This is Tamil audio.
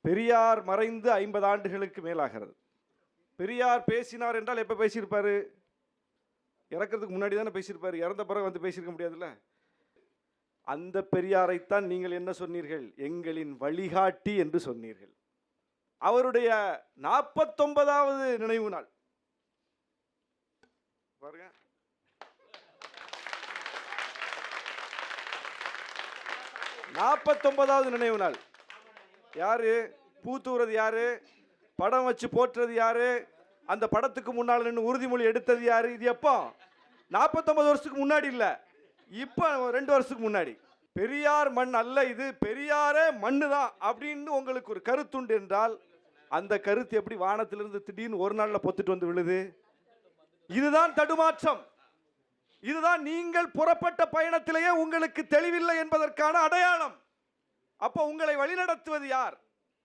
பெரியார் மறைந்து 50 ஆண்டுகளுக்கு மேலாகிறது. பெரியார் பேசினார் என்றால் எப்போ பேசியிருப்பாரு? இறக்கிறதுக்கு முன்னாடி தானே பேசியிருப்பாரு. இறந்த பிறகு வந்து பேசியிருக்க முடியாதுல்ல. அந்த பெரியாரைத்தான் நீங்கள் என்ன சொன்னீர்கள்? எங்களின் வழிகாட்டி என்று சொன்னீர்கள். அவருடைய 49வது நினைவு நாள் பாருங்க. 49வது நினைவு நாள். யாரு பூ தூறது? யாரு படம் வச்சு போற்றுறது? யாரு அந்த படத்துக்கு முன்னால் நின்று உறுதிமொழி எடுத்தது? யாரு? இது எப்போ? 49 வருஷத்துக்கு முன்னாடி இல்ல, இப்போ 2 வருஷத்துக்கு முன்னாடி. பெரியார் மண் அல்ல இது, பெரியாரே மண்ணு தான் அப்படின்னு உங்களுக்கு ஒரு கருத்துண்டு என்றால் அந்த கருத்து எப்படி வானத்திலிருந்து திடீர்னு ஒரு நாள்ல பொத்துட்டு வந்து விழுது? இதுதான் தடுமாற்றம். இதுதான் நீங்கள் புறப்பட்ட பயணத்திலேயே உங்களுக்கு தெளிவில்லை என்பதற்கான அடையாளம். அப்போ உங்களை வழிநடத்துவது யார்?